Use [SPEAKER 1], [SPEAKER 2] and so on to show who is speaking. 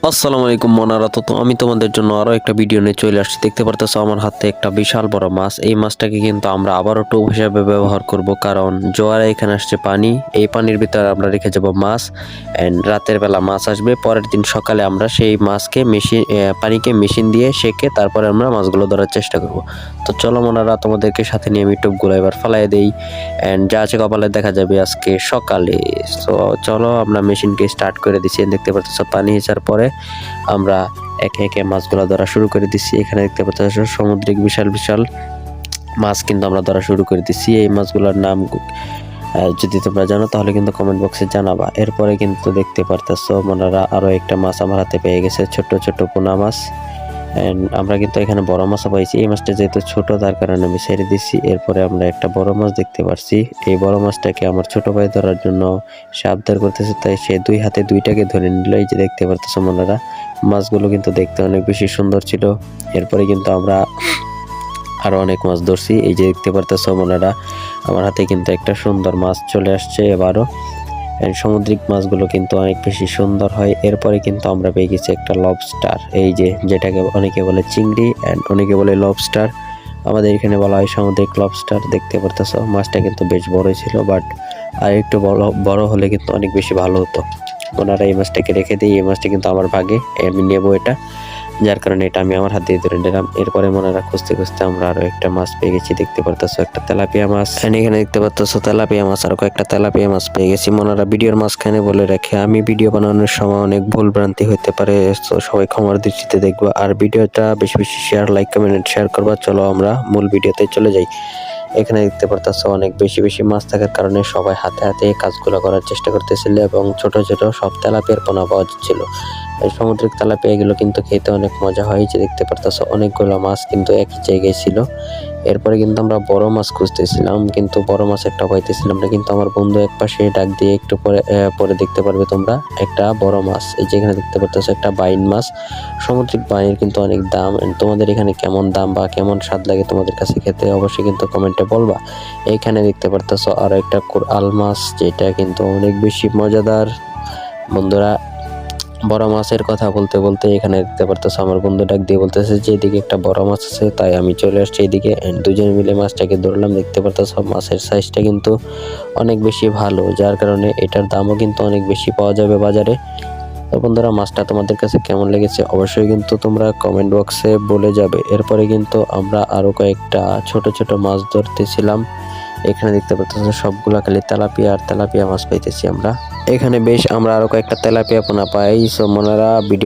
[SPEAKER 1] আসসালামু আলাইকুম মনারা। তো আমি তোমাদের জন্য আরও একটা ভিডিও নিয়ে চলে আসছি। দেখতে পারতেছো আমার হাতে একটা বিশাল বড় মাছ। এই মাছটাকে কিন্তু আমরা আবারও টোপ হিসাবে ব্যবহার করব, কারণ জোয়ারে এখানে আসছে পানি। এই পানির ভিতরে আমরা রেখে যাব মাছ, অ্যান্ড রাতের বেলা মাছ আসবে। পরের দিন সকালে আমরা সেই মাছকে পানিকে মেশিন দিয়ে সেকে তারপরে আমরা মাছগুলো ধরার চেষ্টা করব। তো চলো মনারা, তোমাদেরকে সাথে নিয়ে আমি টোপগুলো এবার ফালাই দেই, অ্যান্ড যা আছে কপালে দেখা যাবে আজকে সকালে। তো চলো আমরা মেশিনকে স্টার্ট করে দিচ্ছি। দেখতে পারতেছো পানি হিসার পরে আমরা একে একে মাছগুলো ধরা শুরু করে দিচ্ছি। এখানে দেখতে পাচ্ছ সামুদ্রিক বিশাল বিশাল মাছ কিন্তু আমরা ধরা শুরু করে দিচ্ছি। এই মাছগুলোর নাম যদি তোমরা জানো তাহলে কিন্তু কমেন্ট বক্সে জানাবা। এরপরে কিন্তু দেখতে পারতেছো মনারা আরও একটা মাছ আমার হাতে পেয়ে গেছে, ছোট ছোট পোনা মাছ। আমরা কিন্তু এখানে বড় মাছও পাইছি। এই মাছটা যেহেতু ছোট তার কারণে আমি ছেড়ে দিচ্ছি। এরপরে আমরা একটা বড় মাছ দেখতে পারছি। এই বড় মাছটাকে আমার ছোট ভাই ধরার জন্য সে আবদার করতেছে, তাই সে দুই হাতে দুইটাকে ধরে নিল। এই যে দেখতে পারতেছো মনারা, মাছগুলো কিন্তু দেখতে অনেক বেশি সুন্দর ছিল। এরপরে কিন্তু আমরা আরো অনেক মাছ ধরছি। এই যে দেখতে পারতেছো মনারা, আমার হাতে কিন্তু একটা সুন্দর মাছ চলে আসছে এবারও। সামুদ্রিক মাছগুলো কিন্তু অনেক বেশি সুন্দর হয়। এরপরে কিন্তু আমরা পেয়ে গেছি একটা লবস্টার, এই যে যেটাকে অনেকে বলে চিংড়ি অ্যান্ড অনেকে বলে লবস্টার। আমাদের এখানে বলা হয় সামুদ্রিক লবস্টার। দেখতে পারতেছো মাছটা কিন্তু বেশ বড়ই ছিল, বাট আর একটু বড় হলে কিন্তু অনেক বেশি ভালো হতো। ওনারা এই মাছটাকে রেখে দিই। এই মাছটা কিন্তু আমার ভাগে, আমি নেবো এটা, যার কারণে এটা আমি আমার হাত দিয়ে ধরে নিলাম। এরপরে মনেরা খুঁজতে খুঁজতে আমরা আরো একটা মাছ পেয়ে গেছি। দেখতে পারতেছো একটা তেলাপিয়া মাছ। এখানে দেখতে পারতেছো তেলাপিয়া মাছ, আরো কয়েকটা তেলাপিয়া মাছ পেয়ে গেছি। মনেরা ভিডিওর মাঝখানে বলে রাখে, আমি ভিডিও বানানোর সময় অনেক ভুল ভ্রান্তি হতে পারে, তো সবাই ক্ষমার দৃষ্টিতে দেখবা। আর ভিডিওটা বেশি বেশি শেয়ার, লাইক, কমেন্ট, শেয়ার করবা। চলো আমরা মূল ভিডিওতে চলে যাই। এখানে দেখতে পারতেছো অনেক বেশি বেশি মাছ থাকার কারণে সবাই হাতে হাতে এই কাজগুলো করার চেষ্টা করতেছিল, এবং ছোট ছোট সব তেলাপিয়ার পোনা পাওয়া যাচ্ছিল। এই সামুদ্রিক তেলাপিয়া এগুলো কিন্তু খেতে অনেক মজা হয়। যে দেখতে পারতেছো অনেকগুলো মাছ কিন্তু একই জায়গায় ছিল। এরপরে কিন্তু আমরা বড় মাছ খুঁজতেছিলাম, কিন্তু বড় মাছ একটা পাইতেছিলাম না। কিন্তু আমার বন্ধু এক পাশে ডাক দিয়ে একটু পরে দেখতে পারবে তোমরা একটা বড় মাছ। এই যেখানে দেখতে পারতেছো একটা বাইন মাছ। সামুদ্রিক বাইনের কিন্তু অনেক দাম। তোমাদের এখানে কেমন দাম বা কেমন স্বাদ লাগে তোমাদের কাছে খেতে অবশ্যই কিন্তু কমেন্টে বলবা। এইখানে দেখতে পারতেছো আরো একটা কোরাল মাছ, যেটা কিন্তু অনেক বেশি মজাদার। বন্ধুরা, বড় মাছের কথা বলতে বলতে এখানে দেখতে পারতেছো আমার বন্ধু ডাক দিয়ে বলতেছে যে এদিকে একটা বড় মাছ আছে, তাই আমি চলে আসছি এদিকে। দুজনে মিলে মাছটাকে ধরলাম। দেখতে পারতেছো মাছের সাইজটা কিন্তু অনেক বেশি ভালো, যার কারণে এটার দামও কিন্তু অনেক বেশি পাওয়া যাবে বাজারে। তো বন্ধুরা, মাছটা তোমাদের কাছে কেমন লেগেছে অবশ্যই কিন্তু তোমরা কমেন্ট বক্সে বলে যাবে। এরপরে কিন্তু আমরা আরো কয়েকটা ছোট ছোট মাছ ধরতেছিলাম। এখানে দেখতে পাচ্ছেন সবগুলা খালি তেলাপিয়া আর তেলাপিয়া মাছ পাইতেছি আমরা। এখানে বেশ আমরা আরো কয়েকটা তেলাপিয়া পোনা পাই। So মনারা video